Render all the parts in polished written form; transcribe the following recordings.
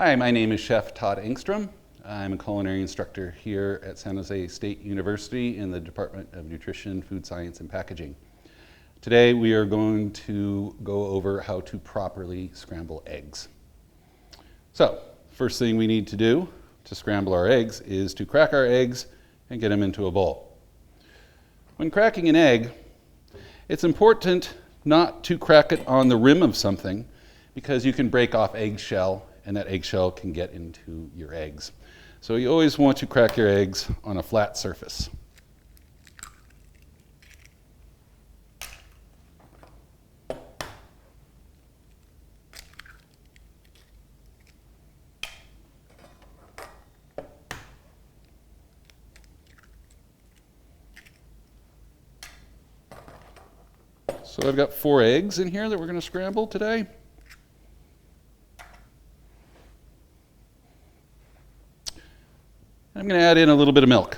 Hi, my name is Chef Todd Engstrom. I'm a culinary instructor here at San Jose State University in the Department of Nutrition, Food Science, and Packaging. Today we are going to go over how to properly scramble eggs. So, first thing we need to do to scramble our eggs is to crack our eggs and get them into a bowl. When cracking an egg, it's important not to crack it on the rim of something because you can break off eggshell and that eggshell can get into your eggs. So you always want to crack your eggs on a flat surface. So I've got 4 eggs in here that we're going to scramble today. I'm going to add in a little bit of milk.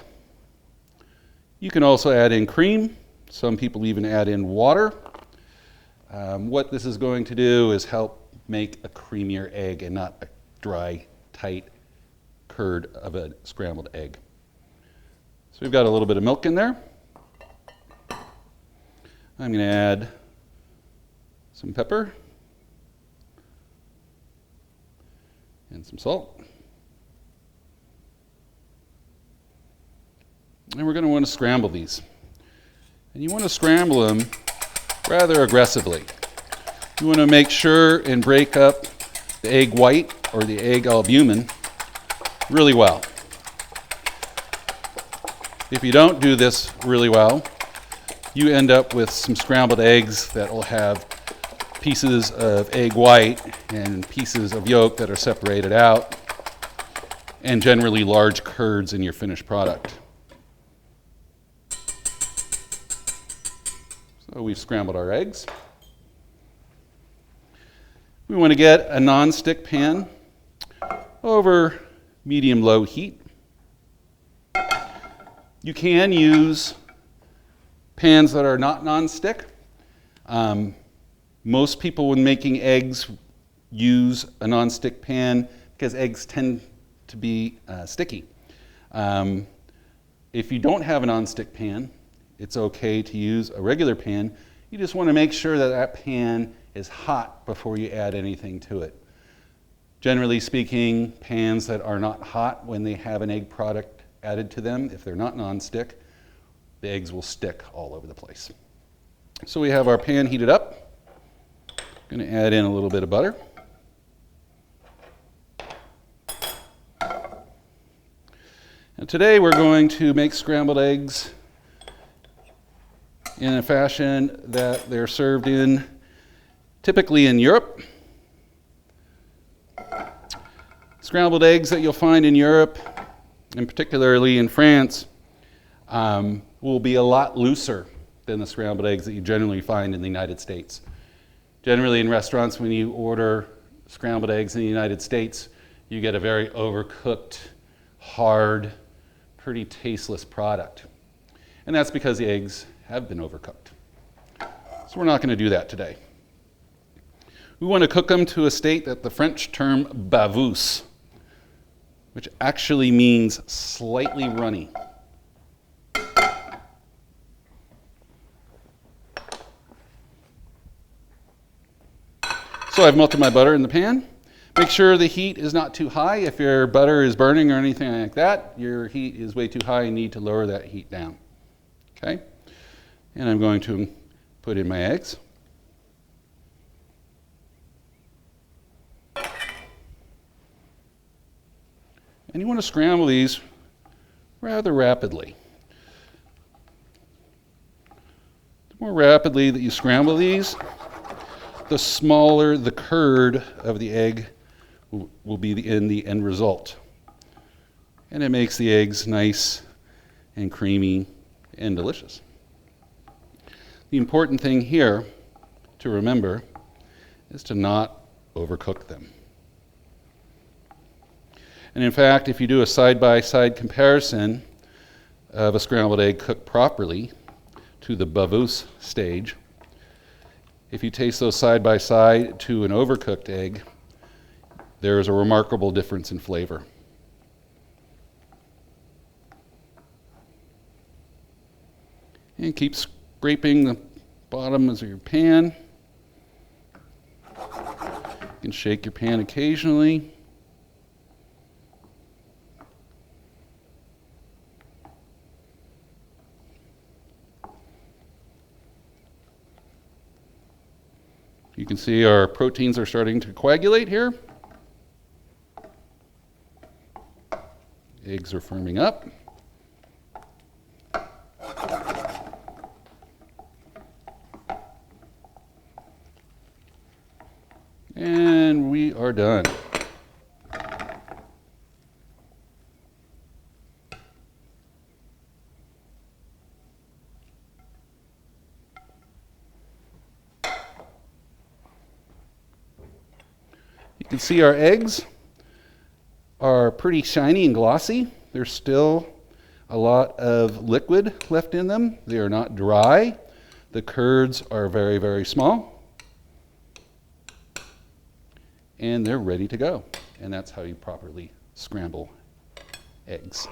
You can also add in cream. Some people even add in water. What this is going to do is help make a creamier egg and not a dry, tight curd of a scrambled egg. So we've got a little bit of milk in there. I'm going to add some pepper and some salt. And we're going to want to scramble these. And you want to scramble them rather aggressively. You want to make sure and break up the egg white or the egg albumin really well. If you don't do this really well, you end up with some scrambled eggs that will have pieces of egg white and pieces of yolk that are separated out, and generally large curds in your finished product. So we've scrambled our eggs. We want to get a non-stick pan over medium-low heat. You can use pans that are not non-stick. Most people when making eggs use a non-stick pan because eggs tend to be sticky. If you don't have a non-stick pan, it's okay to use a regular pan. You just want to make sure that that pan is hot before you add anything to it. Generally speaking, pans that are not hot when they have an egg product added to them, if they're not non-stick, the eggs will stick all over the place. So we have our pan heated up. I'm going to add in a little bit of butter. And today we're going to make scrambled eggs in a fashion that they're served in typically in Europe. Scrambled eggs that you'll find in Europe, and particularly in France, will be a lot looser than the scrambled eggs that you generally find in the United States. Generally in restaurants, when you order scrambled eggs in the United States, you get a very overcooked, hard, pretty tasteless product. And that's because the eggs have been overcooked. So we're not going to do that today. We want to cook them to a state that the French term bavous, which actually means slightly runny. So I've melted my butter in the pan. Make sure the heat is not too high. If your butter is burning or anything like that, your heat is way too high. You need to lower that heat down. Okay? And I'm going to put in my eggs. And you want to scramble these rather rapidly. The more rapidly that you scramble these, the smaller the curd of the egg will be in the end result. And it makes the eggs nice and creamy and delicious. The important thing here to remember is to not overcook them. And in fact, if you do a side-by-side comparison of a scrambled egg cooked properly to the bavous stage, if you taste those side by side to an overcooked egg, there is a remarkable difference in flavor. And keep scraping the bottom of your pan. You can shake your pan occasionally. You can see our proteins are starting to coagulate here. Eggs are firming up. And we are done. You can see our eggs are pretty shiny and glossy. There's still a lot of liquid left in them. They are not dry. The curds are very, very small. And they're ready to go. And that's how you properly scramble eggs.